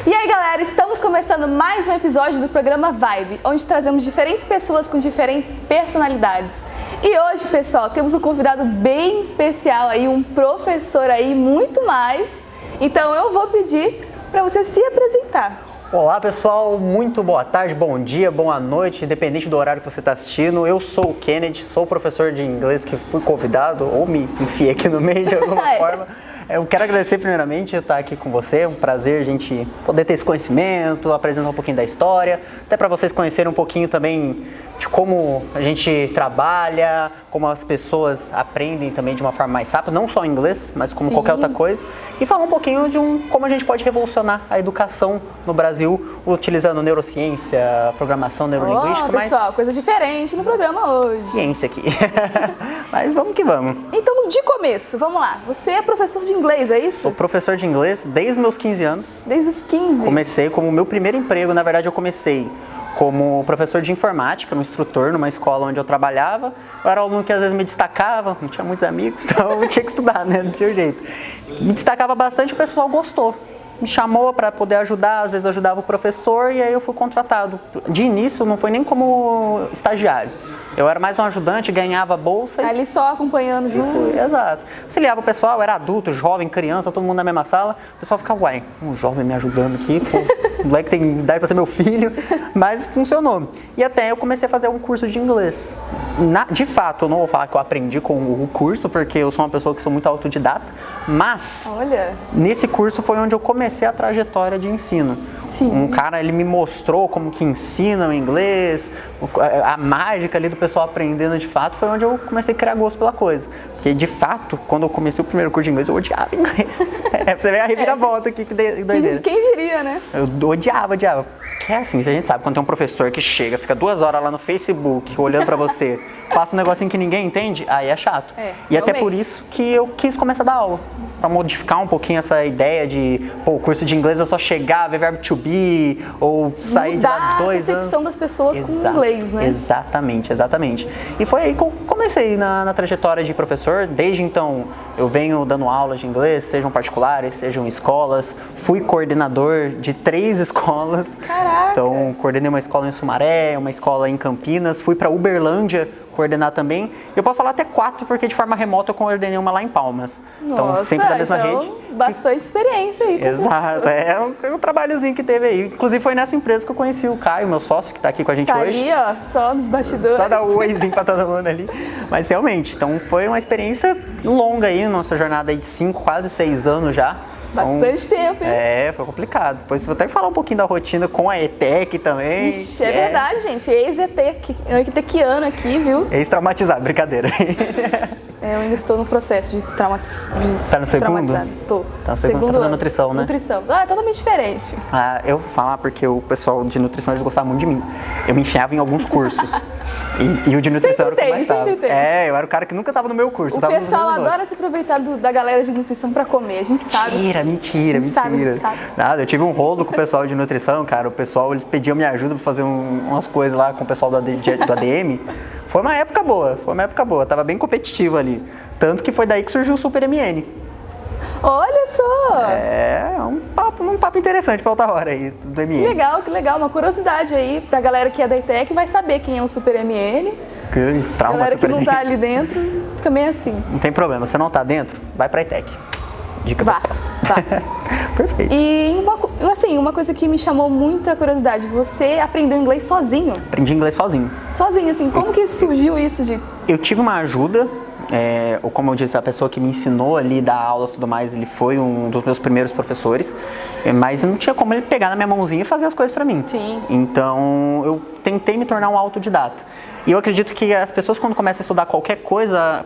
E aí galera, estamos começando mais um episódio do programa Vibe, onde trazemos diferentes pessoas com diferentes personalidades. E hoje, pessoal, temos um convidado bem especial aí, um professor aí, muito mais. Então eu vou pedir para você se apresentar. Olá pessoal, muito boa tarde, bom dia, boa noite, independente do horário que você está assistindo. Eu sou o Kennedy, sou professor de inglês que fui convidado ou me enfiei aqui no meio de alguma forma. Eu quero agradecer primeiramente eu estar aqui com você, é um prazer a gente poder ter esse conhecimento, apresentar um pouquinho da história, até para vocês conhecerem um pouquinho também de como a gente trabalha, como as pessoas aprendem também de uma forma mais rápida, não só inglês, mas como qualquer outra coisa, e falar um pouquinho de como a gente pode revolucionar a educação no Brasil, utilizando neurociência, programação neurolinguística. Pessoal, coisa diferente no programa hoje. Ciência aqui. Mas vamos que vamos. Então, de começo, vamos lá. Você é professor de inglês, é isso? Sou professor de inglês desde meus 15 anos. Desde os 15? Comecei como meu primeiro emprego, na verdade eu comecei como professor de informática, um instrutor numa escola onde eu trabalhava. Eu era um aluno que às vezes me destacava, não tinha muitos amigos, então eu tinha que estudar, né? Não tinha jeito. Me destacava bastante, o pessoal gostou. Me chamou para poder ajudar, às vezes ajudava o professor e aí eu fui contratado. De início não foi nem como estagiário. Eu era mais um ajudante, ganhava bolsa. Ali só acompanhando junto. Exato. Auxiliava o pessoal, era adulto, jovem, criança, todo mundo na mesma sala. O pessoal ficava, uai, um jovem me ajudando aqui, pô, o moleque tem idade para ser meu filho. Mas funcionou. E até eu comecei a fazer um curso de inglês. De fato, eu não vou falar que eu aprendi com o curso, porque eu sou uma pessoa que sou muito autodidata. Mas, nesse curso foi onde eu comecei a trajetória de ensino. Sim. Um cara, ele me mostrou como que ensina o inglês, a mágica ali do pessoal aprendendo de fato, foi onde eu comecei a criar gosto pela coisa. Porque, de fato, quando eu comecei o primeiro curso de inglês, eu odiava inglês. Você vê a reviravolta aqui, que doideira. Quem diria, né? Eu odiava. Que é assim, se a gente sabe, quando tem um professor que chega, fica 2 horas lá no Facebook, olhando pra você, passa um negocinho que ninguém entende, aí é chato. E até por isso que eu quis começar a dar aula. Pra modificar um pouquinho essa ideia de, o curso de inglês é só chegar, ver verbo to be, ou sair de lá 2 anos. Mudar a percepção das pessoas com o inglês, né? Exatamente. E foi aí que eu comecei na trajetória de professor. Desde então, eu venho dando aulas de inglês, sejam particulares, sejam escolas. Fui coordenador de 3 escolas. Caraca! Então, coordenei uma escola em Sumaré, uma escola em Campinas. Fui para Uberlândia coordenar também. Eu posso falar até 4, porque de forma remota eu coordenei uma lá em Palmas. Nossa, então, sempre da mesma rede. Bastante experiência aí. Exato, é um trabalhozinho que teve aí. Inclusive foi nessa empresa que eu conheci o Caio, meu sócio, que tá aqui com a gente hoje. Ali, ó, só nos bastidores. Só dar o oizinho pra todo mundo ali. Mas realmente, então foi uma experiência longa aí, nossa jornada aí de 5, quase 6 anos já. Bastante tempo, hein? Foi complicado. Depois vou até falar um pouquinho da rotina com a ETEC também. Ixi, é verdade, gente. Ex-ETECiano aqui, viu? Ex-traumatizado, brincadeira. Eu ainda estou no processo de traumatizado. Tá no segundo? Tô. Tá no segundo, você tá fazendo nutrição, né? Nutrição. É totalmente diferente. Eu vou falar porque o pessoal de nutrição, eles gostavam muito de mim. Eu me enfiava em alguns cursos. E o de nutrição era o que eu mais estava. Eu era o cara que nunca estava no meu curso. O pessoal adora se aproveitar da galera de nutrição pra comer, a gente sabe. Mentira. Sabe. Nada, eu tive um rolo com o pessoal de nutrição, cara. O pessoal, eles pediam minha ajuda pra fazer umas coisas lá com o pessoal do ADM. Foi uma época boa. Tava bem competitivo ali. Tanto que foi daí que surgiu o Super MN. Olha só! Um papo interessante pra outra hora aí, do MN. Que legal. Uma curiosidade aí pra galera que é da ETEC, vai saber quem é o Super MN. Trauma, galera que não tá ali dentro, fica meio assim. Não tem problema, você não tá dentro, vai pra ETEC. Dica Vá. Perfeito. E uma coisa que me chamou muita curiosidade, você aprendeu inglês sozinho? Aprendi inglês sozinho. Sozinho, assim, como que surgiu isso de... Eu tive uma ajuda, como eu disse, a pessoa que me ensinou ali, dar aulas e tudo mais, ele foi um dos meus primeiros professores, mas não tinha como ele pegar na minha mãozinha e fazer as coisas pra mim. Sim. Então, eu tentei me tornar um autodidata. E eu acredito que as pessoas, quando começam a estudar qualquer coisa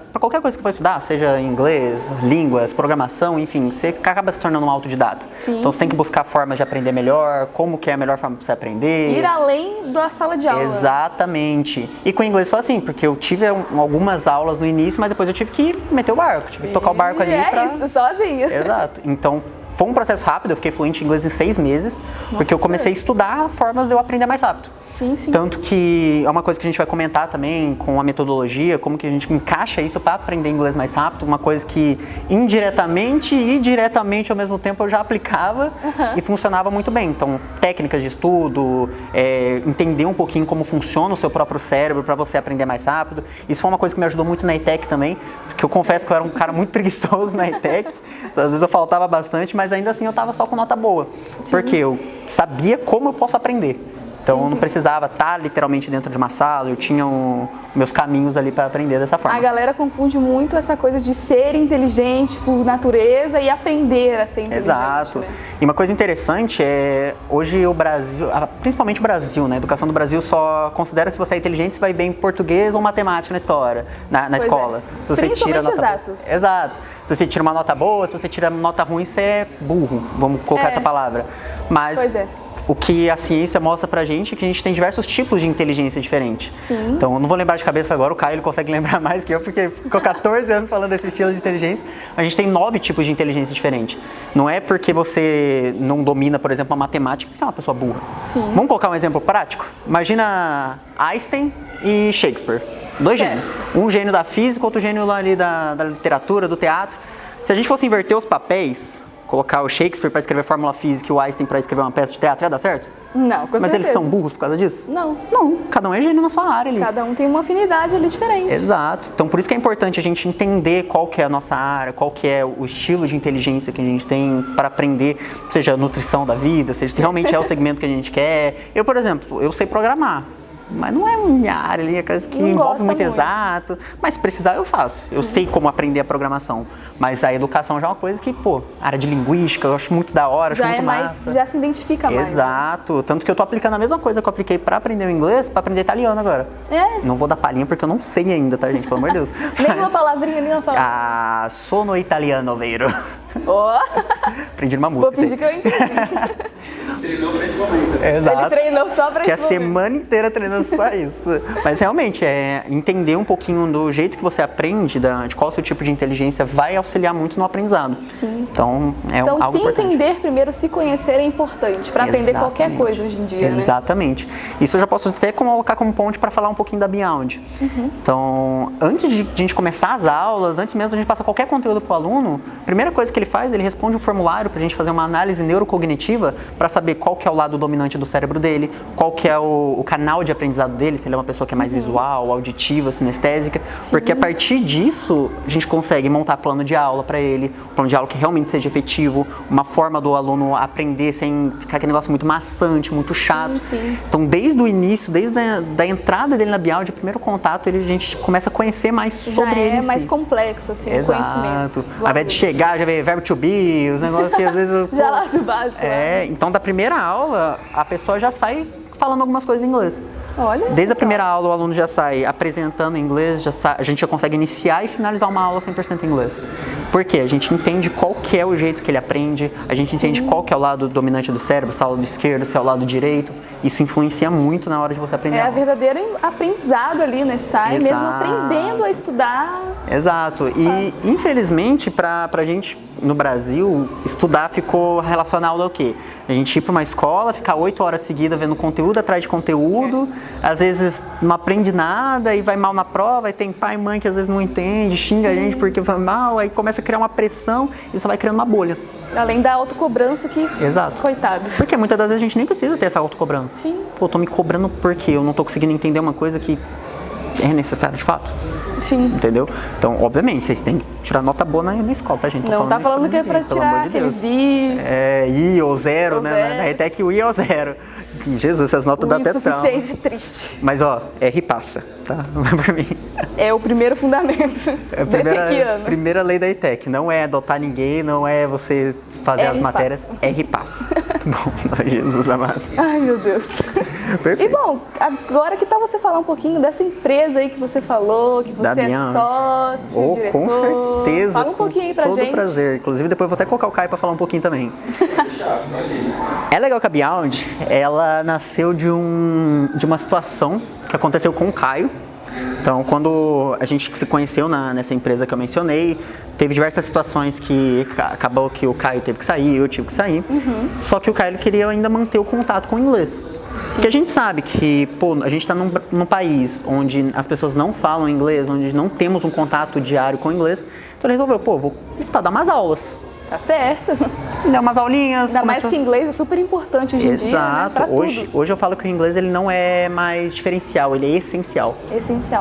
que vai estudar, seja inglês, línguas, programação, enfim, você acaba se tornando um autodidata. Sim, então você tem que buscar formas de aprender melhor, como que é a melhor forma para você aprender. Ir além da sala de aula. Exatamente. E com o inglês foi assim, porque eu tive algumas aulas no início, mas depois eu tive que meter o barco, tive que tocar o barco ali. Isso, sozinho. Exato. Então, foi um processo rápido, eu fiquei fluente em inglês em 6 meses, porque eu comecei a estudar formas de eu aprender mais rápido. Sim, sim. Tanto que é uma coisa que a gente vai comentar também com a metodologia, como que a gente encaixa isso para aprender inglês mais rápido, uma coisa que indiretamente e diretamente ao mesmo tempo eu já aplicava e funcionava muito bem. Então, técnicas de estudo, entender um pouquinho como funciona o seu próprio cérebro para você aprender mais rápido. Isso foi uma coisa que me ajudou muito na ETEC também, porque eu confesso que eu era um cara muito preguiçoso na ETEC, então, às vezes eu faltava bastante, mas ainda assim eu estava só com nota boa, porque eu sabia como eu posso aprender. Então, eu não precisava estar literalmente dentro de uma sala, eu tinha meus caminhos ali para aprender dessa forma. A galera confunde muito essa coisa de ser inteligente por natureza e aprender a ser inteligente. Exato. Né? E uma coisa interessante é, hoje o Brasil, principalmente o Brasil, né? A educação do Brasil só considera que se você é inteligente, você vai bem em português ou matemática na escola. É. Se você Principalmente tira nota exatos. boa. Exato. Se você tira uma nota boa, se você tira nota ruim, você é burro. Vamos colocar essa palavra. Mas pois é. O que a ciência mostra pra gente é que a gente tem diversos tipos de inteligência diferente. Sim. Então, eu não vou lembrar de cabeça agora, o Caio ele consegue lembrar mais que eu, porque ficou 14 anos falando desse estilo de inteligência. A gente tem 9 tipos de inteligência diferentes. Não é porque você não domina, por exemplo, a matemática que você é uma pessoa burra. Sim. Vamos colocar um exemplo prático? Imagina Einstein e Shakespeare. 2 gênios. Um gênio da física, outro gênio ali da literatura, do teatro. Se a gente fosse inverter os papéis, colocar o Shakespeare para escrever fórmula física e o Einstein para escrever uma peça de teatro, ia dar certo? Não, com certeza. Mas eles são burros por causa disso? Não. Não, cada um é gênio na sua área ali. Cada um tem uma afinidade ali diferente. Exato. Então por isso que é importante a gente entender qual que é a nossa área, qual que é o estilo de inteligência que a gente tem para aprender, seja a nutrição da vida, seja se realmente é o segmento que a gente quer. Eu, por exemplo, eu sei programar. Mas não é minha área ali, é coisa que envolve muito exato. Mas se precisar, eu faço. Eu sei como aprender a programação. Mas a educação já é uma coisa que, área de linguística, eu acho muito da hora, acho muito massa. Já se identifica mais. Exato. Né? Tanto que eu tô aplicando a mesma coisa que eu apliquei para aprender o inglês, para aprender italiano agora. Não vou dar palhinha porque eu não sei ainda, tá, gente? Pelo amor de Deus. Nenhuma palavrinha, nenhuma palavra. Sono italiano, vero. Aprendi numa música. Vou fingir que eu entendi. Treinou pra esse momento. Exato. Ele treinou só pra que esse a semana inteira treinando só isso. Mas realmente, entender um pouquinho do jeito que você aprende, de qual é o seu tipo de inteligência, vai auxiliar muito no aprendizado. Sim. Então, algo se importante. entender primeiro, se conhecer é importante para aprender qualquer coisa hoje em dia. Exatamente. Né? Isso eu já posso até colocar como ponte para falar um pouquinho da Beyond. Então, antes de a gente começar as aulas, antes mesmo de a gente passar qualquer conteúdo para o aluno, a primeira coisa que ele faz, ele responde um formulário para a gente fazer uma análise neurocognitiva para saber qual que é o lado dominante do cérebro dele, qual que é o canal de aprendizado dele, se ele é uma pessoa que é mais visual, auditiva, sinestésica, porque a partir disso a gente consegue montar plano de aula para ele, um plano de aula que realmente seja efetivo, uma forma do aluno aprender sem ficar aquele negócio muito maçante, muito chato. Sim. Então, desde o início, desde a entrada dele na Beyond, o primeiro contato, a gente começa a conhecer mais sobre ele. É mais complexo, assim, o conhecimento. Ao invés de chegar, já vê verbo to be, os negócios que às vezes... Já lá do básico. Então da primeira aula, a pessoa já sai falando algumas coisas em inglês. Olha, desde a primeira aula, o aluno já sai apresentando em inglês, a gente já consegue iniciar e finalizar uma aula 100% em inglês. Por quê? A gente entende qual que é o jeito que ele aprende, a gente entende qual que é o lado dominante do cérebro, se é o lado esquerdo, se é o lado direito. Isso influencia muito na hora de você aprender. É verdadeiro aprendizado ali, né? Sai mesmo aprendendo a estudar. Exato. E, infelizmente, pra gente no Brasil, estudar ficou relacionado ao quê? A gente ir para uma escola, ficar 8 horas seguidas vendo conteúdo atrás de conteúdo, às vezes não aprende nada e vai mal na prova, e tem pai e mãe que às vezes não entende, xinga a gente porque vai mal, aí começa a criar uma pressão e só vai criando uma bolha. Além da autocobrança que... Exato. Coitado. Porque muitas das vezes a gente nem precisa ter essa autocobrança. Sim. Pô, eu tô me cobrando porque eu não tô conseguindo entender uma coisa que é necessário de fato. Sim. Entendeu? Então, obviamente, vocês têm que tirar nota boa na escola, tá, gente? Não tá falando que é pra tirar aqueles I. I ou zero, né? Na ETEC o I é o zero. Jesus, essas notas dá até trauma. O insuficiente triste. Mas, ó, R passa, tá? Não é pra mim. É o primeiro fundamento. É a primeira lei da ETEC. Não é adotar ninguém, não é você fazer as matérias. R passa. Muito bom, Jesus amado. Ai, meu Deus. Perfeito. E bom, agora que tal você falar um pouquinho dessa empresa aí que você falou, que você é sócio, diretor? Com certeza. Fala um pouquinho aí pra gente. Todo prazer. Inclusive, depois eu vou até colocar o Caio pra falar um pouquinho também. É legal que a Beyond, ela nasceu de uma situação que aconteceu com o Caio. Então, quando a gente se conheceu nessa empresa que eu mencionei, teve diversas situações que acabou que o Caio teve que sair, eu tive que sair. Só que o Caio queria ainda manter o contato com o inglês. Porque a gente sabe que, pô, a gente está num país onde as pessoas não falam inglês, onde não temos um contato diário com o inglês. Então ele resolveu, pô, vou dar umas aulas. Tá certo. Deu umas aulinhas. Ainda mais que inglês é super importante hoje em dia, né? Pra hoje eu falo que o inglês ele não é mais diferencial, ele é essencial.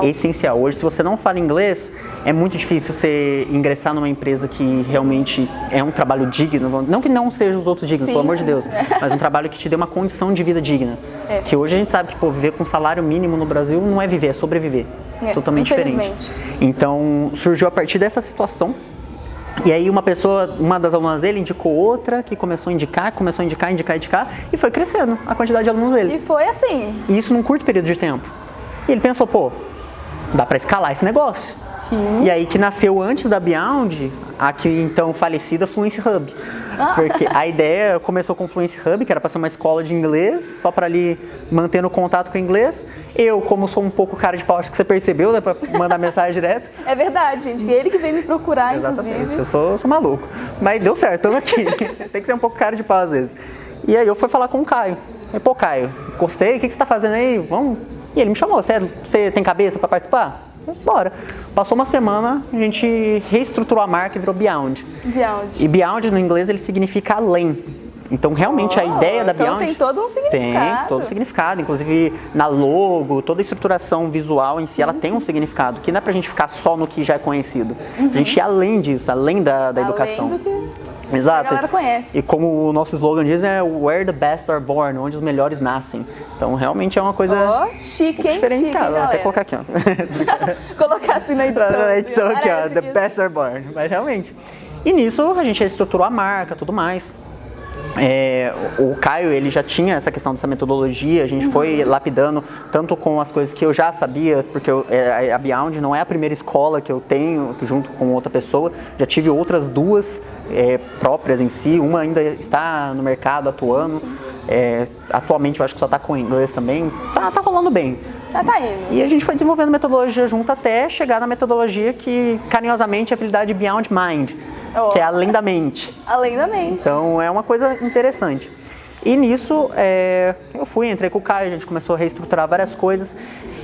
Essencial. Hoje, se você não fala inglês, é muito difícil você ingressar numa empresa que realmente é um trabalho digno. Não que não sejam os outros dignos, pelo amor de Deus, mas um trabalho que te dê uma condição de vida digna. Que hoje a gente sabe que, pô, viver com salário mínimo no Brasil não é viver, é sobreviver. Totalmente diferente. Então, surgiu a partir dessa situação. E aí uma das alunas dele indicou outra, que começou a indicar, e foi crescendo a quantidade de alunos dele. E foi assim. E isso num curto período de tempo. E ele pensou, pô, dá pra escalar esse negócio. Sim. E aí que nasceu antes da Beyond, a que então falecida Fluency Hub. Porque a ideia começou com o Fluency Hub, que era para ser uma escola de inglês, só para ali manter o contato com o inglês. Eu, como sou um pouco cara de pau, acho que você percebeu, né, para mandar mensagem direto. É verdade, gente. Ele que veio me procurar, Exatamente. Inclusive. Eu sou maluco. Mas deu certo, estamos aqui. Tem que ser um pouco cara de pau às vezes. E aí eu fui falar com o Caio. E, pô, Caio, gostei, o que você tá fazendo aí? Vamos. E ele me chamou, você tem cabeça para participar? Bora. Passou uma semana, a gente reestruturou a marca e virou Beyond. Beyond. E Beyond no inglês ele significa além. Então realmente a ideia da Beyond... Então tem todo um significado. Tem todo um significado, inclusive na logo, toda a estruturação visual em si, ela tem um significado, que não é pra gente ficar só no que já é conhecido. A gente ir além disso, além da educação. Além do que... Exato. A galera conhece. E como o nosso slogan diz, é Where the best are born, onde os melhores nascem. Então, realmente é uma coisa chique, hein? diferenciada. Vou até colocar aqui, ó. Colocar assim na edição. Na edição aqui, ó. The best are born. Mas realmente. E nisso, a gente estruturou a marca, tudo mais. O Caio, ele já tinha essa questão dessa metodologia, a gente foi lapidando tanto com as coisas que eu já sabia, porque a Beyond não é a primeira escola que eu tenho junto com outra pessoa, já tive outras duas próprias em si, uma ainda está no mercado atuando, atualmente eu acho que só está com inglês também, tá rolando bem. Já tá indo. E a gente foi desenvolvendo metodologia junto até chegar na metodologia que carinhosamente é apelidada de Beyond Mind, que é além da mente. Além da mente. Então é uma coisa interessante. E nisso eu entrei com o Caio, a gente começou a reestruturar várias coisas.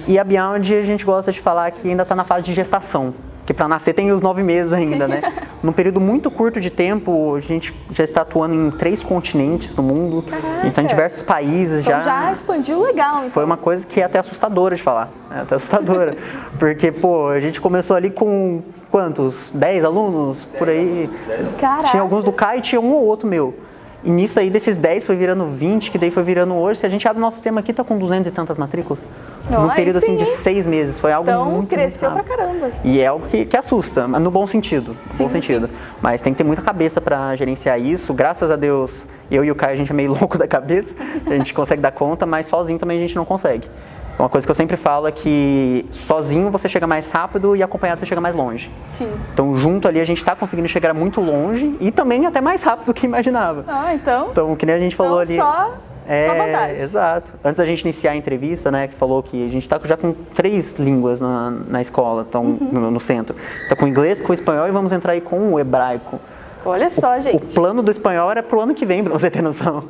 E a Beyond a gente gosta de falar que ainda está na fase de gestação. Que para nascer tem os 9 meses ainda, né? Num período muito curto de tempo, a gente já está atuando em 3 continentes no mundo. Caraca. Então em diversos países. Então já expandiu legal, então. Foi uma coisa que é até assustadora de falar. É até assustadora. Porque, pô, a gente começou ali com quantos? 10 alunos? Por aí. Caraca. Tinha alguns do Caio e tinha um ou outro meu. E nisso aí, desses 10 foi virando 20, que daí foi virando hoje. Se a gente abre o nosso sistema aqui, tá com 200 e tantas matrículas. Num período assim de 6 meses. Foi algo então, muito cresceu muito pra caramba. E é algo que assusta, no bom sentido. Sim, sim. Mas tem que ter muita cabeça para gerenciar isso. Graças a Deus, eu e o Caio, a gente é meio louco da cabeça. A gente consegue dar conta, mas sozinho também a gente não consegue. Uma coisa que eu sempre falo é que sozinho você chega mais rápido e acompanhado você chega mais longe. Sim. Então junto ali a gente está conseguindo chegar muito longe e também até mais rápido do que imaginava. Então, que nem a gente falou ali... Só vantagem. Exato. Antes da gente iniciar a entrevista, né, que falou que a gente está já com 3 línguas na escola, então, no centro. Está com o inglês, com o espanhol e vamos entrar aí com o hebraico. Olha só, gente. O plano do espanhol era pro ano que vem, pra você ter noção.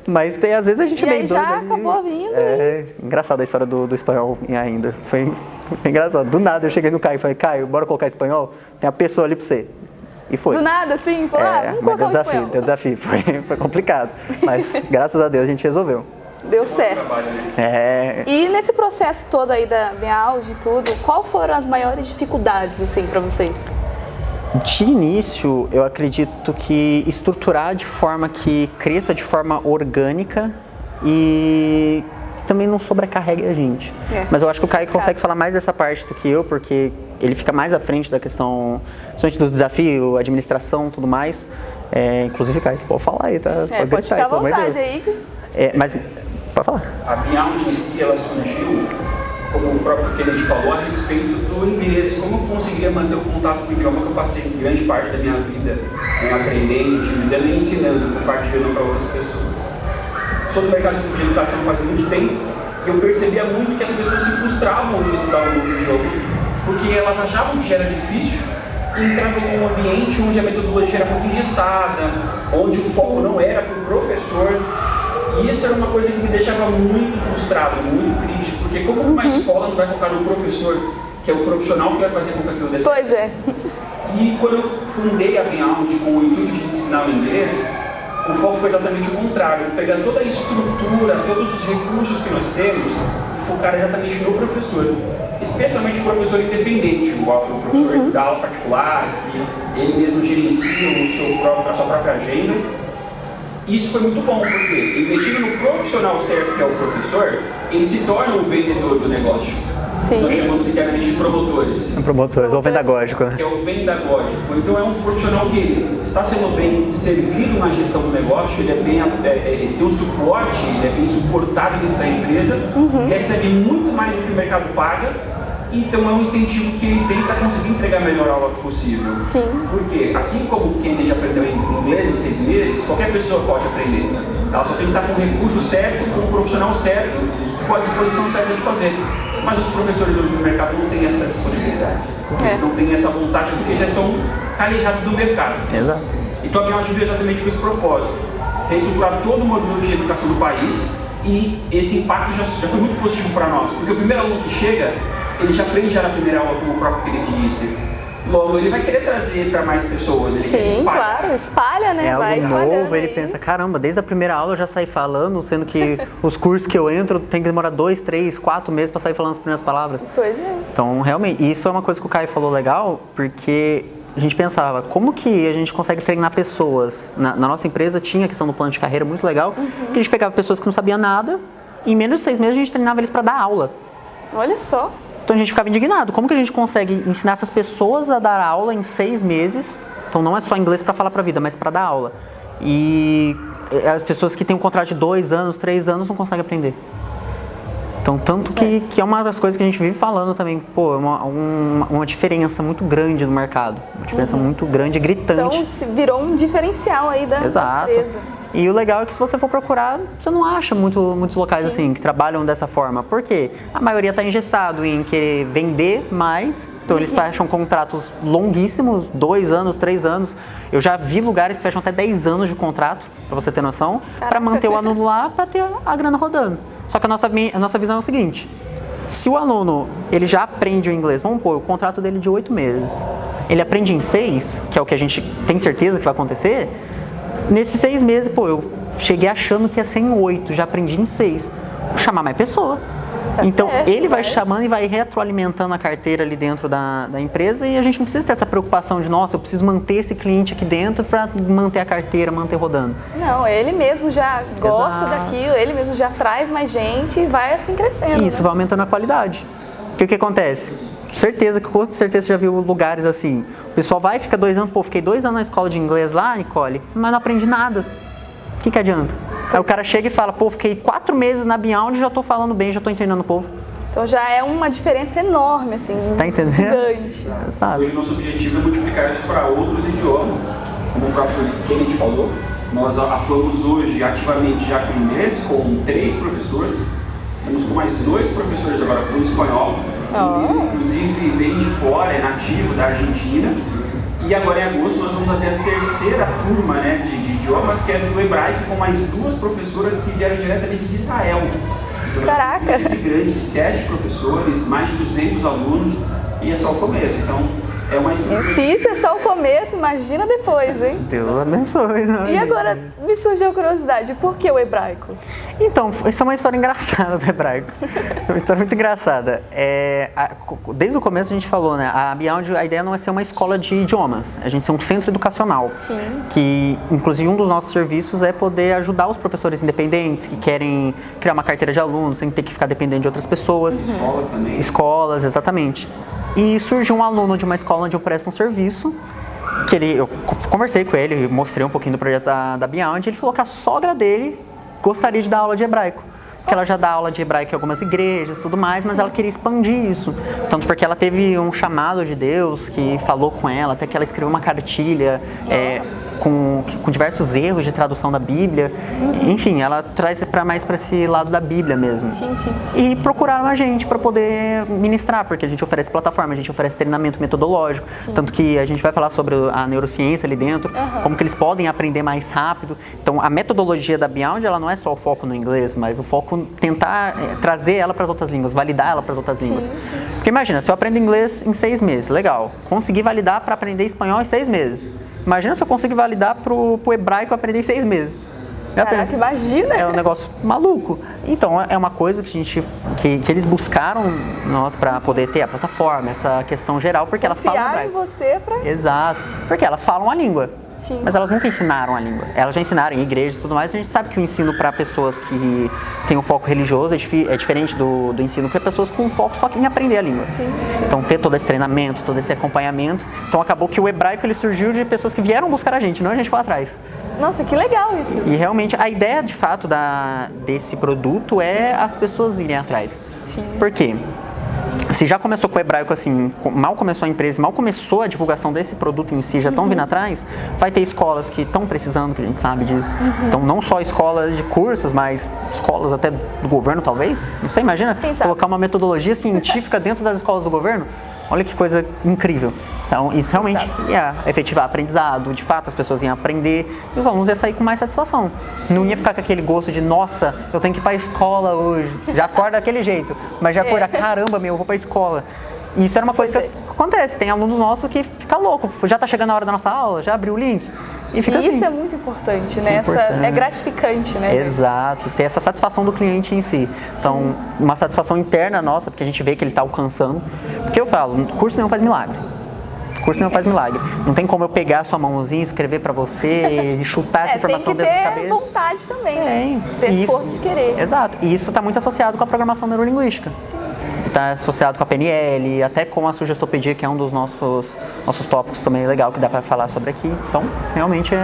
Mas às vezes a gente é meio doido. E já acabou vindo. Engraçada a história do espanhol ainda. Foi engraçado. Do nada eu cheguei no Caio e falei, Caio, bora colocar espanhol? Tem a pessoa ali pra você. E foi. Do nada, assim? Falou, vamos colocar o espanhol. Deu desafio. Foi complicado. Mas graças a Deus a gente resolveu. Deu certo. E nesse processo todo aí da Beyond e tudo, qual foram as maiores dificuldades, assim, pra vocês? De início, eu acredito que estruturar de forma que cresça de forma orgânica e também não sobrecarregue a gente. Mas eu acho que o Caio consegue falar mais dessa parte do que eu, porque ele fica mais à frente da questão, principalmente do desafio, administração e tudo mais. Inclusive, Caio, você pode falar aí, tá? Pode ficar à vontade aí. Mas, pode falar. A Beyond em si, ela surgiu, como o próprio Kennedy falou, a respeito do inglês. Como eu conseguiria manter o contato com o idioma que eu passei grande parte da minha vida aprendendo, utilizando e ensinando, compartilhando para outras pessoas. Sou do mercado de educação faz muito tempo e eu percebia muito que as pessoas se frustravam em estudar um novo idioma, porque elas achavam que já era difícil e entrava em um ambiente onde a metodologia era muito engessada, onde o foco não era para o professor. E isso era uma coisa que me deixava muito frustrado, muito triste, porque como uma escola não vai focar no professor, que é o profissional que vai fazer com que aquilo dê certo? Pois é. E quando eu fundei a Beyond com o intuito de ensinar o inglês, o foco foi exatamente o contrário, pegar toda a estrutura, todos os recursos que nós temos e focar exatamente no professor, especialmente o professor independente, o professor da aula particular, que ele mesmo gerencia a sua própria agenda. Isso foi muito bom, porque investindo no profissional certo, que é o professor, ele se torna o vendedor do negócio. Sim. Nós chamamos internamente de promotores. Promotores, ou vendagógico, né? Que é o vendagógico. Então é um profissional que está sendo bem servido na gestão do negócio, ele tem um suporte, ele é bem suportado dentro da empresa, recebe muito mais do que o mercado paga. Então é um incentivo que ele tem para conseguir entregar a melhor aula possível. Sim. Porque assim como o Kennedy aprendeu inglês em 6 meses, qualquer pessoa pode aprender. Ela só tem que estar com o recurso certo, com o profissional certo, com a disposição certa de fazer. Mas os professores hoje no mercado não têm essa disponibilidade. Eles não têm essa vontade porque já estão calejados do mercado. Exato. Então a Beyond veio exatamente com esse propósito. Reestruturar todo o modelo de educação do país e esse impacto já foi muito positivo para nós. Porque o primeiro aluno que chega, ele já aprende já na primeira aula, como o próprio Kennedy disse. Logo, ele vai querer trazer para mais pessoas. Ele Sim, claro, espalha, né? É vai algo espalhando novo, ele aí. pensa, caramba, desde a primeira aula eu já saí falando, sendo que os cursos que eu entro tem que demorar 2, 3, 4 meses para sair falando as primeiras palavras. Pois é. Então, realmente, isso é uma coisa que o Caio falou legal, porque a gente pensava, como que a gente consegue treinar pessoas? Na nossa empresa tinha a questão do plano de carreira muito legal, que a gente pegava pessoas que não sabiam nada, e em menos de 6 meses a gente treinava eles para dar aula. Olha só. Então a gente ficava indignado. Como que a gente consegue ensinar essas pessoas a dar aula em 6 meses? Então não é só inglês para falar para a vida, mas para dar aula. E as pessoas que têm um contrato de 2 anos, 3 anos não conseguem aprender. Então, tanto que é uma das coisas que a gente vive falando também, pô, é uma diferença muito grande no mercado. Uma diferença muito grande e gritante. Então virou um diferencial aí da empresa. E o legal é que se você for procurar, você não acha muitos locais assim que trabalham dessa forma. Por quê? A maioria está engessado em querer vender mais. Então eles fecham contratos longuíssimos, 2 anos, 3 anos. Eu já vi lugares que fecham até 10 anos de contrato, para você ter noção, para manter o aluno lá, para ter a grana rodando. Só que a nossa visão é o seguinte: se o aluno ele já aprende o inglês, vamos pôr o contrato dele de 8 meses, ele aprende em 6, que é o que a gente tem certeza que vai acontecer. Nesses 6 meses, pô, eu cheguei achando que ia ser em 8, já aprendi em 6. Vou chamar mais pessoa. Então, certo, ele vai chamando e vai retroalimentando a carteira ali dentro da empresa, e a gente não precisa ter essa preocupação de, nossa, eu preciso manter esse cliente aqui dentro para manter a carteira, manter rodando. Não, ele mesmo já gosta daquilo, ele mesmo já traz mais gente e vai assim crescendo. E isso vai aumentando a qualidade. Porque o que acontece? Com certeza você já viu lugares assim. O pessoal vai e fica 2 anos, pô, fiquei 2 anos na escola de inglês lá, Nicole, mas não aprendi nada. O que adianta? Aí o cara chega e fala, pô, fiquei 4 meses na Beyond e já tô falando bem, já tô entendendo o povo. Então já é uma diferença enorme, assim, tá entendendo? Gigante. Exato. Hoje o nosso objetivo é multiplicar isso para outros idiomas. Como o próprio Kennedy falou, nós atuamos hoje ativamente já com inglês, com 3 professores. Estamos com mais 2 professores agora com espanhol. Um deles, inclusive, vem de fora, é nativo da Argentina. E agora em agosto nós vamos abrir a 3ª turma, né, de idiomas, que é do hebraico, com mais 2 professoras que vieram diretamente de Israel. Então, caraca! É uma equipe grande de 7 professores, mais de 200 alunos, e é só o começo. Então, é uma estrutura. Se isso é só o começo, imagina depois, hein? Deus abençoe, né? E agora me surgiu a curiosidade, por que o hebraico? Então, essa é uma história engraçada do hebraico. É uma história muito engraçada. Desde o começo a gente falou, né? A Beyond, a ideia não é ser uma escola de idiomas, a gente ser um centro educacional. Sim. Que, inclusive, um dos nossos serviços é poder ajudar os professores independentes que querem criar uma carteira de alunos, sem ter que ficar dependendo de outras pessoas. Escolas também. Escolas, exatamente. E surgiu um aluno de uma escola onde eu presto um serviço, que eu conversei com ele, mostrei um pouquinho do projeto da Beyond, e ele falou que a sogra dele gostaria de dar aula de hebraico. Porque ela já dá aula de hebraico em algumas igrejas e tudo mais, mas ela queria expandir isso. Tanto porque ela teve um chamado de Deus que falou com ela, até que ela escreveu uma cartilha com diversos erros de tradução da Bíblia. Enfim, ela traz mais para esse lado da Bíblia mesmo. Sim, sim. E procuraram a gente para poder ministrar, porque a gente oferece plataforma, a gente oferece treinamento metodológico. Sim. Tanto que a gente vai falar sobre a neurociência ali dentro, como que eles podem aprender mais rápido. Então, a metodologia da Beyond, ela não é só o foco no inglês, mas o foco tentar trazer ela para as outras línguas, validar ela para as outras línguas. Sim. Porque imagina, se eu aprendo inglês em 6 meses, legal. Consegui validar para aprender espanhol em 6 meses. Imagina se eu consigo validar pro hebraico aprender em 6 meses. Caraca, imagina! É um negócio maluco. Então, é uma coisa que eles buscaram nós para poder ter a plataforma, essa questão geral, porque elas falam hebraico. Confiaram em você para... Exato. Porque elas falam a língua. Sim. Mas elas nunca ensinaram a língua. Elas já ensinaram em igrejas e tudo mais. A gente sabe que o ensino para pessoas que têm um foco religioso é diferente do ensino para pessoas com foco só em aprender a língua. Sim. Então, ter todo esse treinamento, todo esse acompanhamento. Então, acabou que o hebraico ele surgiu de pessoas que vieram buscar a gente, não a gente foi atrás. Nossa, que legal isso. E realmente, a ideia de fato desse produto é as pessoas virem atrás. Sim. Por quê? Se já começou com o hebraico assim, mal começou a empresa, mal começou a divulgação desse produto em si, já estão vindo atrás, vai ter escolas que estão precisando, que a gente sabe disso. Então, não só escolas de cursos, mas escolas até do governo, talvez. Não sei, imagina colocar uma metodologia científica dentro das escolas do governo. Olha que coisa incrível. Então, isso realmente ia efetivar aprendizado, de fato as pessoas iam aprender e os alunos iam sair com mais satisfação. Sim. Não ia ficar com aquele gosto de, nossa, eu tenho que ir para a escola hoje. Já acorda daquele jeito, mas já acorda, caramba, eu vou para a escola. E isso era uma coisa que acontece, tem alunos nossos que fica louco, já está chegando a hora da nossa aula, já abriu o link. E fica assim. Isso é muito importante, né? É gratificante, né? Exato, ter essa satisfação do cliente em si. Então, uma satisfação interna nossa, porque a gente vê que ele está alcançando. Porque eu falo, curso nenhum faz milagre. Curso não faz milagre. Não tem como eu pegar a sua mãozinha, escrever pra você e chutar essa informação dentro da cabeça. Tem que ter vontade também, né? Ter força de querer. Exato. E isso está muito associado com a programação neurolinguística. Está associado com a PNL, até com a sugestopedia, que é um dos nossos tópicos também legal que dá para falar sobre aqui. Então, realmente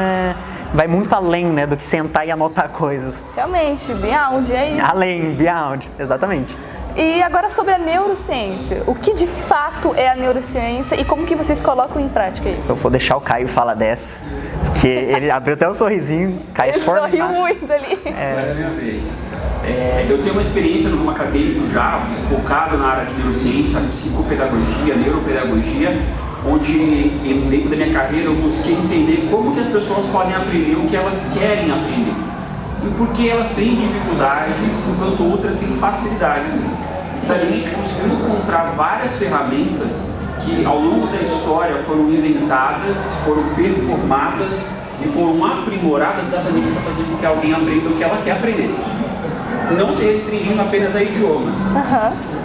vai muito além, né, do que sentar e anotar coisas. Realmente, beyond, aí. Além, beyond, exatamente. E agora sobre a neurociência. O que de fato é a neurociência e como que vocês colocam em prática isso? Eu vou deixar o Caio falar dessa, porque ele abriu até um sorrisinho. Caio ele sorriu muito ali. Agora é a minha vez. Eu tenho uma experiência no rumo acadêmico já, focado na área de neurociência, psicopedagogia, neuropedagogia, onde dentro da minha carreira eu busquei entender como que as pessoas podem aprender o que elas querem aprender. E por que elas têm dificuldades, enquanto outras têm facilidades. Então, a gente conseguiu encontrar várias ferramentas que ao longo da história foram inventadas, foram performadas e foram aprimoradas exatamente para fazer com que alguém aprenda o que ela quer aprender. Não se restringindo apenas a idiomas.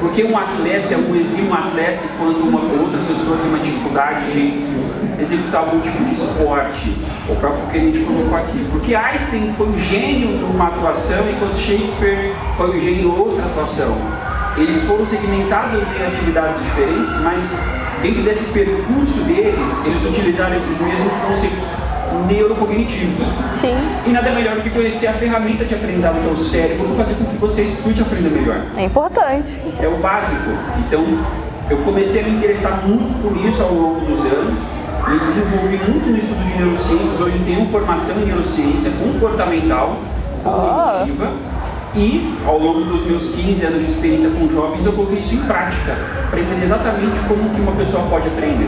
Porque um atleta, um exímio atleta, quando uma outra pessoa tem uma dificuldade de executar algum tipo de esporte, o próprio que a gente colocou aqui. Porque Einstein foi um gênio numa atuação, enquanto Shakespeare foi um gênio em outra atuação. Eles foram segmentados em atividades diferentes, mas dentro desse percurso deles, eles utilizaram esses mesmos conceitos neurocognitivos. Sim. E nada melhor do que conhecer a ferramenta de aprendizado que é o cérebro para fazer com que você estude e aprenda melhor. É importante. É o básico. Então, eu comecei a me interessar muito por isso ao longo dos anos. Me desenvolvi muito no estudo de neurociências. Hoje tenho formação em neurociência comportamental, cognitiva. E, ao longo dos meus 15 anos de experiência com jovens, eu coloquei isso em prática, para entender exatamente como que uma pessoa pode aprender.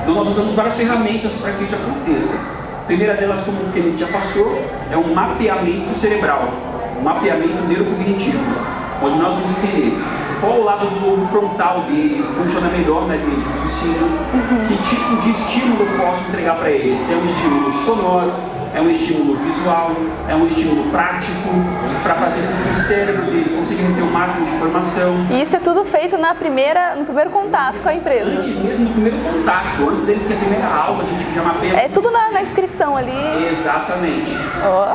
Então, nós usamos várias ferramentas para que isso aconteça. A primeira delas, como o Kenneth já passou, é um mapeamento cerebral, um mapeamento neurocognitivo, onde nós vamos entender qual o lado do lobo frontal dele funciona melhor na linha de raciocínio, que tipo de estímulo eu posso entregar para ele, se é um estímulo sonoro, é um estímulo visual, é um estímulo prático, para fazer com que o cérebro dele consiga ter o máximo de informação. E isso é tudo feito no primeiro contato com a empresa? Antes mesmo do primeiro contato, antes dele ter a primeira aula, a gente já mapeia. É tudo na inscrição ali? Exatamente.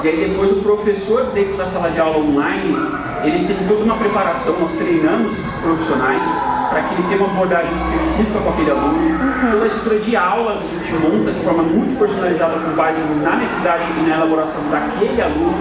E aí depois o professor dentro da sala de aula online, ele tem toda uma preparação, nós treinamos esses profissionais para que ele tenha uma abordagem específica com aquele aluno. Toda a estrutura de aulas a gente monta de forma muito personalizada com base na necessidade e na elaboração daquele aluno.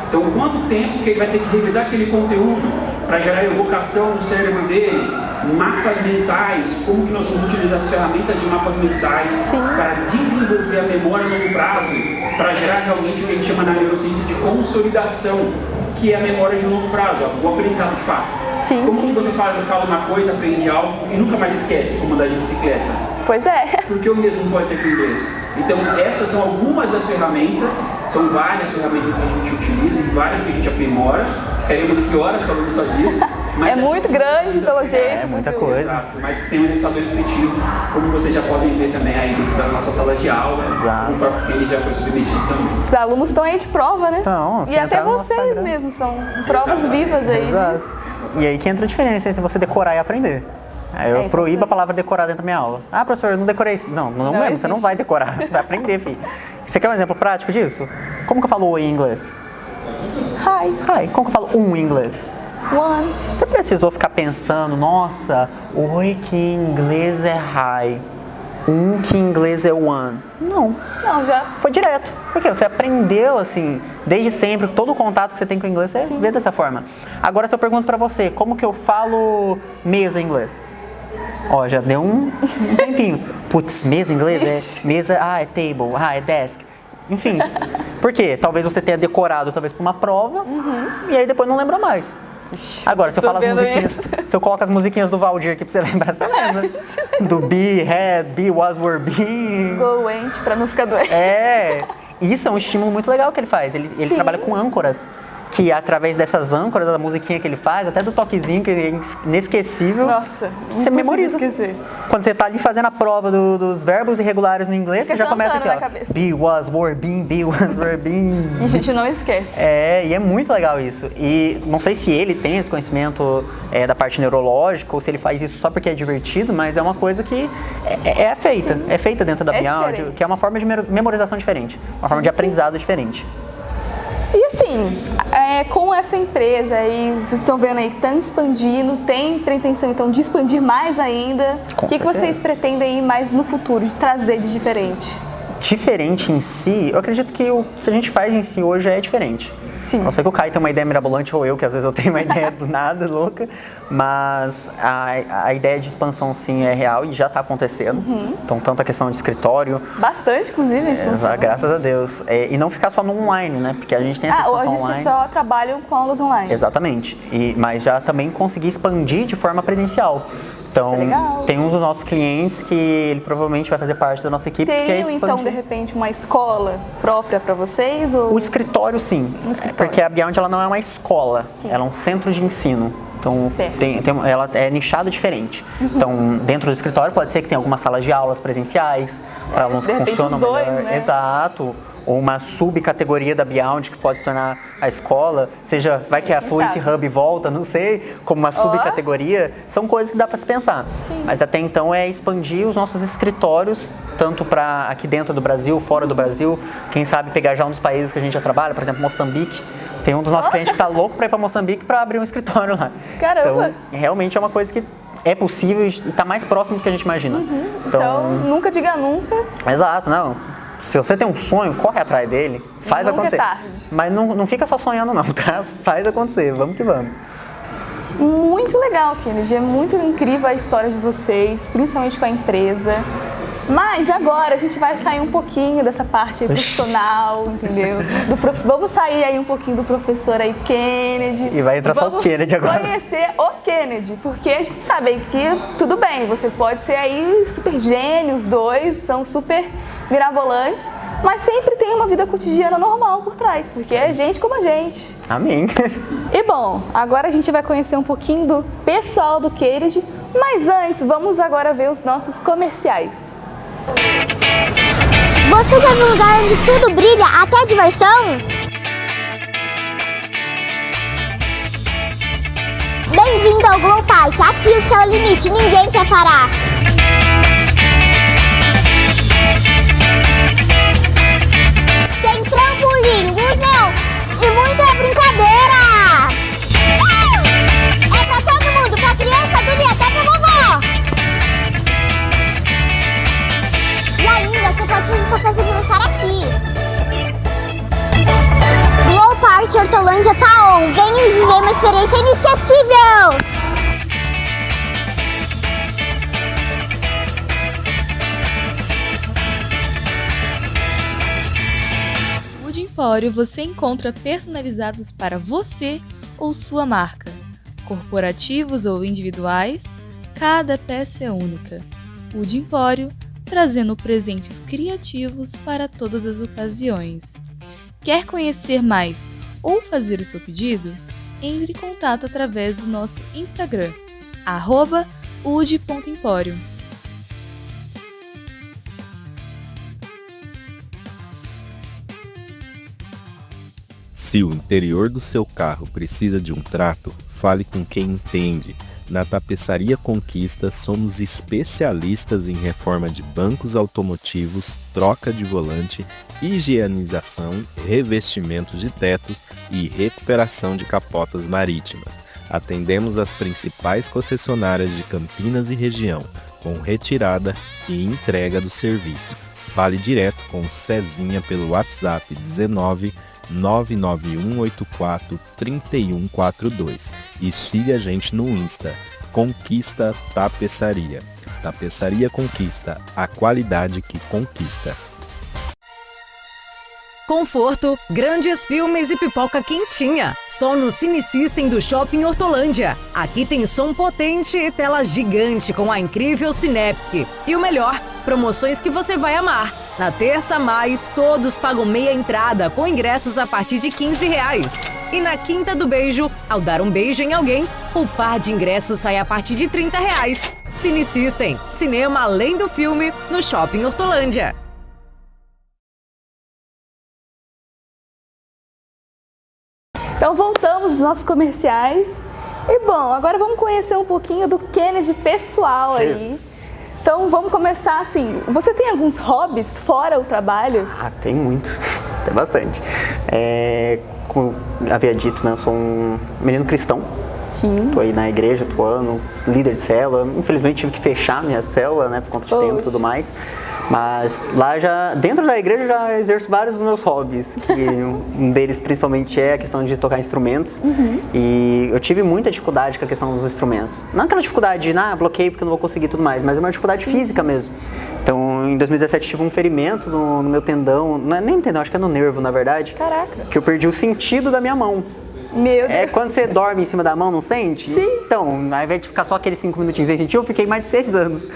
Então, quanto tempo que ele vai ter que revisar aquele conteúdo para gerar evocação no cérebro dele, mapas mentais, como que nós vamos utilizar as ferramentas de mapas mentais para desenvolver a memória a longo prazo, para gerar realmente o que a gente chama na neurociência de consolidação, que é a memória de longo prazo, o aprendizado de fato. Como que você fala uma coisa, aprende algo e nunca mais esquece, como andar de bicicleta? Pois é. Porque o mesmo pode ser com o inglês. Então essas são algumas das ferramentas, são várias ferramentas que a gente utiliza e várias que a gente aprimora. Ficaríamos aqui horas falando só disso. Mas é muito grande pelo jeito. É muita coisa. Exato, mas tem um resultado efetivo, como vocês já podem ver também aí dentro das nossas salas de aula. O próprio Kenny já foi submetido também. Os alunos estão aí de prova, né? Então, e até vocês mesmos são provas vivas aí. Exato. E aí que entra a diferença entre você decorar e aprender. Eu proíbo a palavra decorar dentro da minha aula. Ah, professor, eu não decorei isso. Não mesmo, você não vai decorar, você vai aprender, filho. Você quer um exemplo prático disso? Como que eu falo oi em inglês? Hi. Como que eu falo em inglês? One. Você precisou ficar pensando, nossa, oi que em inglês é hi, que em inglês é one. Não, já foi direto. Porque você aprendeu assim, desde sempre, todo o contato que você tem com o inglês, você vê dessa forma. Agora se eu pergunto pra você, como que eu falo mesa em inglês? Ó, já deu um tempinho. Putz, mesa em inglês é mesa, é table, é desk. Enfim, por quê? Talvez você tenha decorado talvez pra uma prova e aí depois não lembrou mais. Agora, se eu falo as musiquinhas, se eu coloco as musiquinhas do Valdir aqui pra você lembrar, você lembra. Do be, had, be, was, were, being. Go, went, pra não ficar doente. Isso é um estímulo muito legal que ele faz. Ele trabalha com âncoras, que através dessas âncoras, da musiquinha que ele faz, até do toquezinho, que é inesquecível, nossa, você memoriza. Esquecer. Quando você tá ali fazendo a prova dos verbos irregulares no inglês, você já começa aqui, ó. Be, was, were, being, be, was, were, being. E a gente não esquece. E é muito legal isso. E não sei se ele tem esse conhecimento da parte neurológica, ou se ele faz isso só porque é divertido, mas é uma coisa que é feita. É feita dentro da Beyond, que é uma forma de memorização diferente. Uma forma de aprendizado diferente. E assim, com essa empresa aí, vocês estão vendo aí que estão expandindo, tem pretensão então de expandir mais ainda. O que vocês pretendem aí mais no futuro, de trazer de diferente? Diferente em si, eu acredito que o que a gente faz em si hoje é diferente. Sim. Não sei que o Caio tem uma ideia mirabolante ou eu, que às vezes eu tenho uma ideia do nada, louca, mas a ideia de expansão sim é real e já está acontecendo. Então, tanto a questão de escritório... Bastante, inclusive, a expansão. Graças a Deus. E não ficar só no online, né? Porque a gente tem essa expansão hoje online. vocês só trabalham com aulas online. Exatamente. Mas já também conseguir expandir de forma presencial. Então, tem um dos nossos clientes que ele provavelmente vai fazer parte da nossa equipe. Teriam, então, de repente, uma escola própria para vocês? Ou... O escritório, sim. Porque a Beyond ela não é uma escola, ela é um centro de ensino. Então, ela é nichada diferente. Então, dentro do escritório pode ser que tenha algumas salas de aulas presenciais, para alunos que funcionam melhor. Né? Exato. Ou uma subcategoria da Beyond que pode se tornar a escola, seja, vai que a Fluency Hub volta, não sei, como uma subcategoria, são coisas que dá para se pensar. Mas até então é expandir os nossos escritórios, tanto para aqui dentro do Brasil, fora do Brasil, quem sabe pegar já um dos países que a gente já trabalha, por exemplo, Moçambique. Tem um dos nossos clientes que está louco para ir para Moçambique para abrir um escritório lá. Caramba! Então, realmente é uma coisa que é possível e está mais próximo do que a gente imagina. Então, nunca diga nunca. Exato, não. Se você tem um sonho, corre atrás dele, faz acontecer. Mas não fica só sonhando não, tá? Faz acontecer, vamos que vamos. Muito legal, Kennedy. É muito incrível a história de vocês, principalmente com a empresa. Mas agora a gente vai sair um pouquinho dessa parte aí profissional, entendeu? Vamos sair aí um pouquinho do professor aí Kennedy. E vai entrar só o Kennedy agora. Conhecer o Kennedy, porque a gente sabe que tudo bem, você pode ser aí super gênio, os dois são super mirabolantes, mas sempre tem uma vida cotidiana normal por trás, porque é gente como a gente. Amém. E bom, agora a gente vai conhecer um pouquinho do pessoal do Kennedy, mas antes vamos agora ver os nossos comerciais. Você quer um lugar onde tudo brilha, até a diversão? Bem-vindo ao Glow Park, aqui o céu é o limite, ninguém quer parar. Tem trampolim, museu e muita brincadeira. É pra todo mundo, pra criança, adulto e até pra vovó. E ainda, você pode fazer sua festa de aniversário aqui. Glow Park Hortolândia tá Vem viver uma experiência inesquecível! No Empório você encontra personalizados para você ou sua marca. Corporativos ou individuais, cada peça é única. O Empório, trazendo presentes criativos para todas as ocasiões. Quer conhecer mais ou fazer o seu pedido? Entre em contato através do nosso Instagram, @ud.empório. Se o interior do seu carro precisa de um trato, fale com quem entende. Na Tapeçaria Conquista, somos especialistas em reforma de bancos automotivos, troca de volante, higienização, revestimentos de tetos e recuperação de capotas marítimas. Atendemos as principais concessionárias de Campinas e região, com retirada e entrega do serviço. Fale direto com o Cezinha pelo WhatsApp 19 99184 3142 e siga a gente no Insta, Conquista Tapeçaria. Tapeçaria Conquista, a qualidade que conquista. Conforto, grandes filmes e pipoca quentinha. Só no Cine System do Shopping Hortolândia. Aqui tem som potente e tela gigante com a incrível Cinepic. E o melhor, promoções que você vai amar. Na terça mais, todos pagam meia entrada com ingressos a partir de R$15. E na Quinta do Beijo, ao dar um beijo em alguém, o par de ingressos sai a partir de R$30. Cine System, cinema além do filme, no Shopping Hortolândia. Então voltamos aos nossos comerciais. E bom, agora vamos conhecer um pouquinho do Kennedy pessoal aí. Então vamos começar assim, você tem alguns hobbies fora o trabalho? Ah, tem muito, tem bastante. Como eu havia dito, né, eu sou um menino cristão. Sim. Tô aí na igreja atuando, líder de célula. Infelizmente tive que fechar minha célula, né, por conta de tempo e tudo mais. Mas lá já, dentro da igreja, já exerço vários dos meus hobbies, que um deles principalmente é a questão de tocar instrumentos. E eu tive muita dificuldade com a questão dos instrumentos. Não aquela dificuldade de, bloqueio porque eu não vou conseguir e tudo mais, mas é uma dificuldade física mesmo. Então, em 2017 tive um ferimento no meu tendão, não é nem no tendão, acho que é no nervo, na verdade. Caraca. Que eu perdi o sentido da minha mão. Meu Deus. É quando você dorme em cima da mão, não sente? Sim. Então, ao invés de ficar só aqueles 5 minutinhos sem sentir, eu fiquei mais de 6 anos.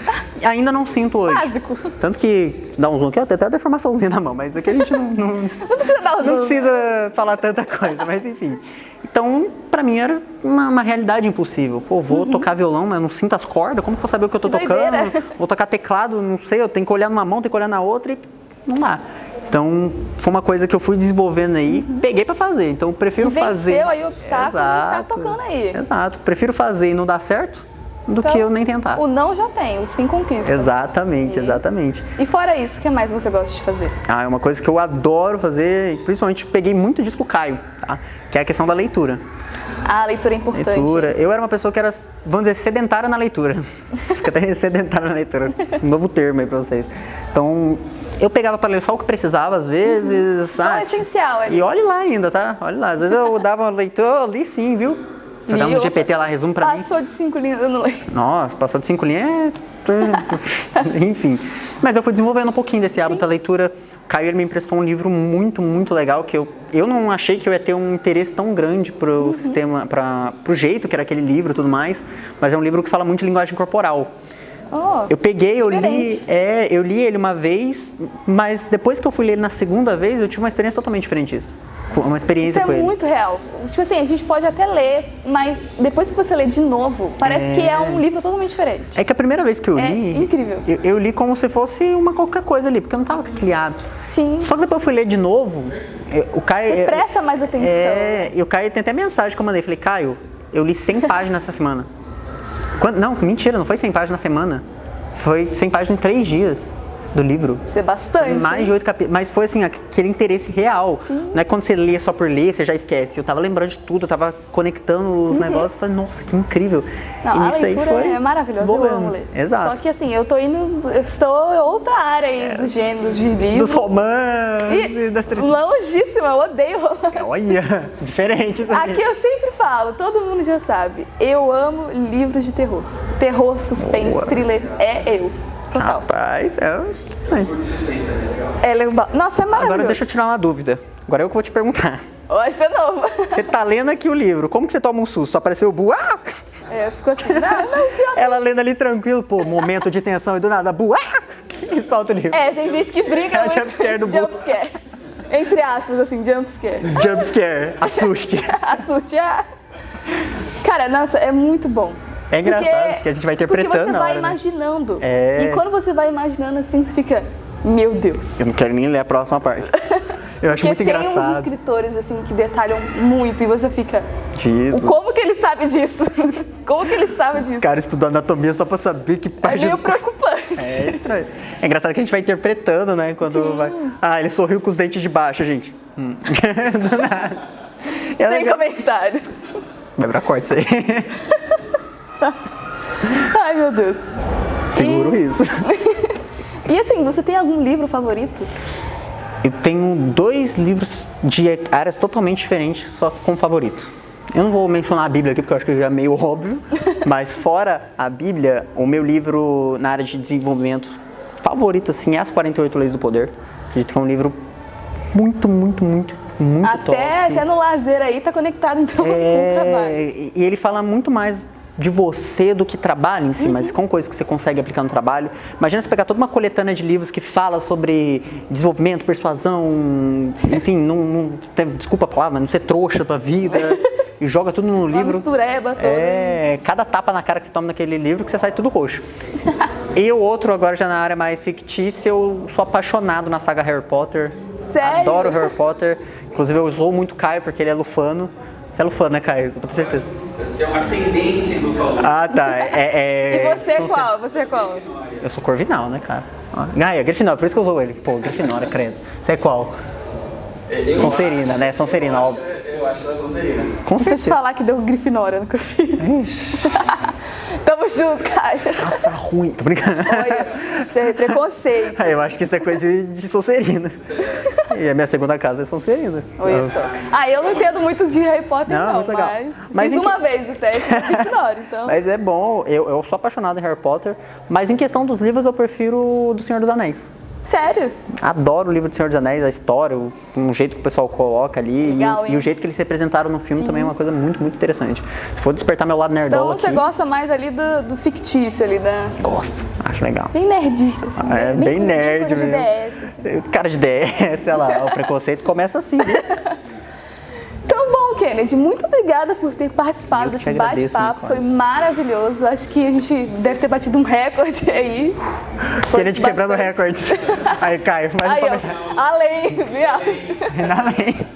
Ainda não sinto hoje. Básico. Tanto que, dá um zoom aqui, ó, tem até a deformaçãozinha na mão, mas aqui a gente não precisa dar o zoom. Não precisa falar tanta coisa, mas enfim. Então, pra mim era uma realidade impossível. Pô, vou tocar violão, mas eu não sinto as cordas, como que eu vou saber o que eu tô tocando? Doideira. Vou tocar teclado, não sei, eu tenho que olhar numa mão, tenho que olhar na outra e não dá. Então, foi uma coisa que eu fui desenvolvendo aí, peguei pra fazer. Então, eu prefiro fazer. Venceu aí o obstáculo e tá tocando aí. Exato. Prefiro fazer e não dar certo do que eu nem tentar. O não já tem, o sim conquista. Exatamente, exatamente. E fora isso, o que mais você gosta de fazer? É uma coisa que eu adoro fazer, e principalmente peguei muito disso do Caio, tá? Que é a questão da leitura. A leitura é importante. Leitura. Eu era uma pessoa que era, vamos dizer, sedentária na leitura. Fica até sedentária na leitura. Um novo termo aí pra vocês. Então, eu pegava para ler só o que precisava, às vezes. Só o essencial. E olhe lá ainda, tá? Olhe lá. Às vezes eu dava uma leitura, eu li sim, viu? Jogava no GPT lá, resumo pra mim. Passou de 5 linhas, eu não leio. Nossa, passou de 5 linhas, enfim. Mas eu fui desenvolvendo um pouquinho desse hábito da leitura. O Caio ele me emprestou um livro muito, muito legal, que eu não achei que eu ia ter um interesse tão grande pro sistema, pro jeito que era aquele livro e tudo mais, mas é um livro que fala muito de linguagem corporal. Eu peguei, eu li ele uma vez, mas depois que eu fui ler ele na segunda vez, eu tive uma experiência totalmente diferente disso. Uma experiência com ele. Isso é muito real. Tipo assim, a gente pode até ler, mas depois que você lê de novo, parece que é um livro totalmente diferente. É que a primeira vez que eu li... É incrível. Eu li como se fosse uma qualquer coisa ali, porque eu não tava com aquele hábito. Sim. Só que depois eu fui ler de novo, o Caio... Você presta mais atenção. E o Caio tem até mensagem que eu mandei. Falei, Caio, eu li 100 páginas essa semana. Não, mentira, não foi 100 páginas na semana. Foi 100 páginas em 3 dias. Do livro? Isso é bastante. Mais de 8 capítulos. Mas foi assim, aquele interesse real. Sim. Não é quando você lê só por ler, você já esquece. Eu tava lembrando de tudo, eu tava conectando os negócios. Eu falei, nossa, que incrível. Não, e a nisso aí leitura foi é maravilhosa, eu desenvolvendo. amo ler. Exato. Só que assim, eu estou em outra área aí dos gêneros de livro. Dos romances, das três... Longíssima, eu odeio romance. Olha, diferente isso Aqui eu sempre falo, todo mundo já sabe, eu amo livros de terror. Terror, suspense, Boa. thriller, é eu. Total. Rapaz, é interessante. É legal. Nossa, é maravilhoso. Agora deixa eu tirar uma dúvida. Agora eu que vou te perguntar. Vai ser novo. Você tá lendo aqui o livro, como que você toma um susto? Só apareceu o Bu, ah! É, ficou assim, não, pior. Ela lendo ali tranquilo, pô, momento de tensão e do nada, Bu, ah! E solta o livro. É, tem gente que briga É o muito. jumpscare do Bu. Jumpscare. Entre aspas, assim, jumpscare. Jump scare, assuste. Assuste. Ah. Cara, nossa, é muito bom. É engraçado, porque a gente vai interpretando Porque você na vai hora, né? imaginando. É. E quando você vai imaginando assim, você fica, meu Deus. Eu não quero nem ler a próxima parte. Eu acho Porque muito tem uns engraçado. escritores assim que detalham muito e você fica, Isso. como que ele sabe disso? Como que ele sabe disso? O cara estudou anatomia só pra saber que É parte meio do... preocupante. É estranho. É engraçado que a gente vai interpretando, né? Quando vai... Ah, ele sorriu com os dentes de baixo, gente. Do nada. E é Sem legal. comentários. Vai pra corte isso aí. Ai, meu Deus. Seguro isso. E assim, você tem algum livro favorito? Eu tenho 2 livros de áreas totalmente diferentes, só como favorito. Eu não vou mencionar a Bíblia aqui, porque eu acho que já é meio óbvio, mas fora a Bíblia, o meu livro na área de desenvolvimento favorito, assim, é As 48 Leis do Poder. Acredito que é um livro muito top. Até no lazer aí tá conectado então com o trabalho. E ele fala muito mais de você do que trabalho em si, mas com coisas que você consegue aplicar no trabalho. Imagina você pegar toda uma coletânea de livros que fala sobre desenvolvimento, persuasão, enfim, desculpa a palavra, não ser trouxa pra vida, e joga tudo no Uma livro. mistureba toda. É, cada tapa na cara que você toma naquele livro que você sai tudo roxo. E o outro, agora já na área mais fictícia, eu sou apaixonado na saga Harry Potter. Sério? Adoro Harry Potter. Inclusive eu uso muito o Caio porque ele é lufano. Você é lufano, né, Caio? Só pra ter certeza. Tem uma ascendência do falando. Ah, tá. E você é qual? Você é qual? Eu sou Corvinal, né, cara? É Grifinória, por isso que eu usou ele. Pô, Grifinória, credo. Você é qual? Sonserina, né? Sonserina, óbvio. Eu acho que ela é Sonserina. Com Deixa eu te certeza. falar que deu Grifinória no que eu fiz. Tamo junto, Caio. Nossa, ruim. Tô brincando. Olha, isso é preconceito. Eu acho que isso é coisa de Sonserina. E a minha segunda casa é Sonserina. Olha só. Ah, eu não entendo muito de Harry Potter, Não, não, muito legal. mas Mas fiz uma vez o teste da Grifinória, então. Mas é bom, eu sou apaixonado em Harry Potter, mas em questão dos livros eu prefiro o do Senhor dos Anéis. Sério? Adoro o livro do Senhor dos Anéis, a história, o jeito que o pessoal coloca ali Legal, e hein? o jeito que eles representaram no filme também é uma coisa muito interessante. Se for despertar meu lado Então nerdola você aqui, gosta mais ali do fictício ali, da... gosto, acho legal. Bem nerdice, assim. É, bem nerd Bem coisa de mesmo. DS, assim. Cara de DS, sei lá, o preconceito começa assim, viu? Então, bom, Kennedy, muito obrigada por ter participado Eu que desse agradeço, bate-papo. Nicole. Foi maravilhoso. Acho que a gente deve ter batido um recorde aí. Foi Querendo quebrando bastante. recordes. Aí, Caio, mais um Aí, comentário. ó, além, viu? Além.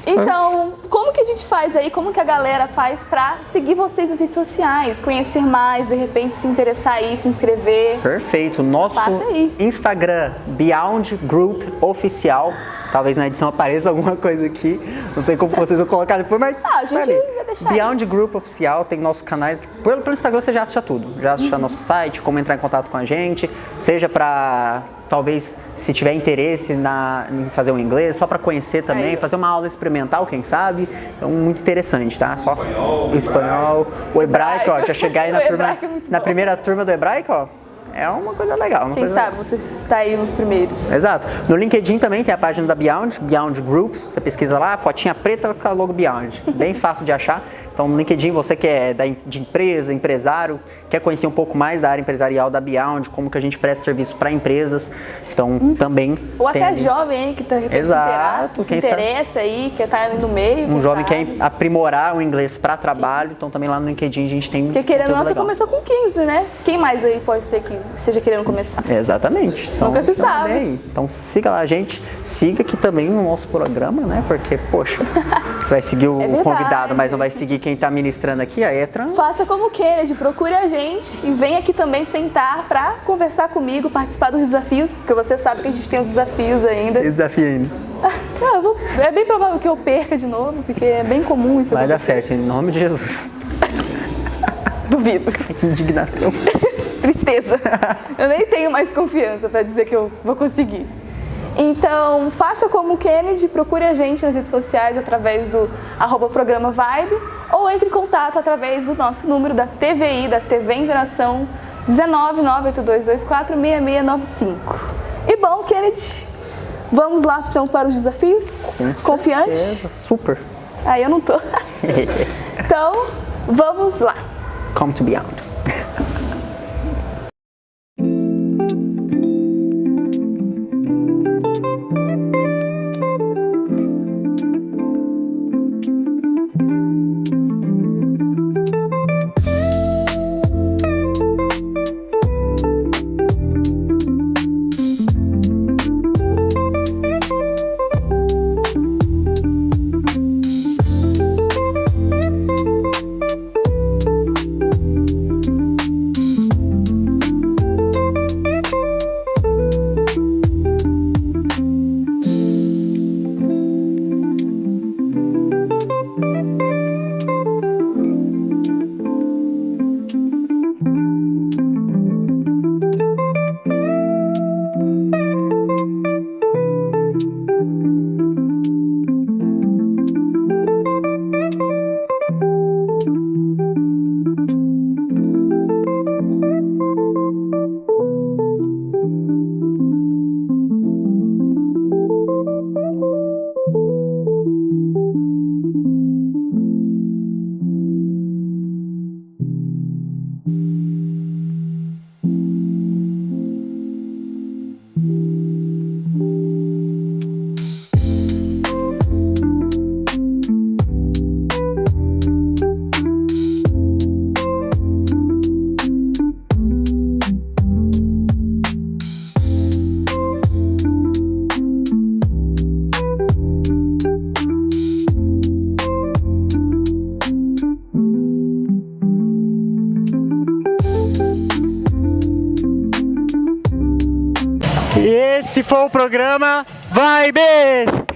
Então, como que a gente faz aí, como que a galera faz pra seguir vocês nas redes sociais, conhecer mais, de repente se interessar aí, se inscrever? Perfeito. Nosso Passa aí. Instagram, Beyond Group Oficial. Talvez na edição apareça alguma coisa aqui. Não sei como vocês vão colocar depois, mas. Ah, a gente tá ali. vai deixar aí. Beyond Group Oficial tem nossos canais. Pelo Instagram você já assiste tudo. Já assiste nosso site, como entrar em contato com a gente. Seja pra. Talvez, se tiver interesse em fazer um inglês, só para conhecer também, Aí. fazer uma aula experimental, quem sabe. Então, muito interessante, tá? Só o espanhol, o hebraico, ó, já chegar aí na O turma, hebraico é muito na bom. primeira turma do hebraico, ó, é uma coisa legal. Uma Quem coisa sabe você está aí nos primeiros. Exato. No LinkedIn também tem a página da Beyond, Beyond Group. Você pesquisa lá, fotinha preta com a logo Beyond. Bem fácil de achar. Então, no LinkedIn, você que é de empresa, empresário, quer conhecer um pouco mais da área empresarial da Beyond, como que a gente presta serviço para empresas. Então, também Ou tem até ali jovem aí que tá Exato, se quem sabe. interessa aí, quer estar ali no meio. um quem jovem sabe. quer aprimorar o inglês para trabalho. Então, também lá no LinkedIn a gente tem Porque querendo ou não, conteúdo você legal. começou com 15, né? Quem mais aí pode ser que esteja querendo começar? Exatamente. Então, Nunca se também sabe. aí. Então siga lá a gente, siga aqui também no nosso programa, né? Porque, poxa, você vai seguir o É verdade. convidado, mas não vai seguir quem está ministrando aqui, a Etran. Faça como o Kennedy, procure a gente e venha aqui também sentar para conversar comigo, participar dos desafios, porque você sabe que a gente tem os desafios ainda. Tem desafio ainda. É bem provável que eu perca de novo, porque é bem comum isso. Vai dar certo, em nome de Jesus. Duvido. Que indignação. Tristeza. Eu nem tenho mais confiança para dizer que eu vou conseguir. Então, faça como o Kennedy, procure a gente nas redes sociais através do @programa Vibe ou entre em contato através do nosso número da TVI, da TV Interação, 19982246695. E bom, Kennedy, vamos lá então para os desafios? Confiante? Super. Aí eu não tô. Então, vamos lá. Come to Beyond. E esse foi o programa Vibes!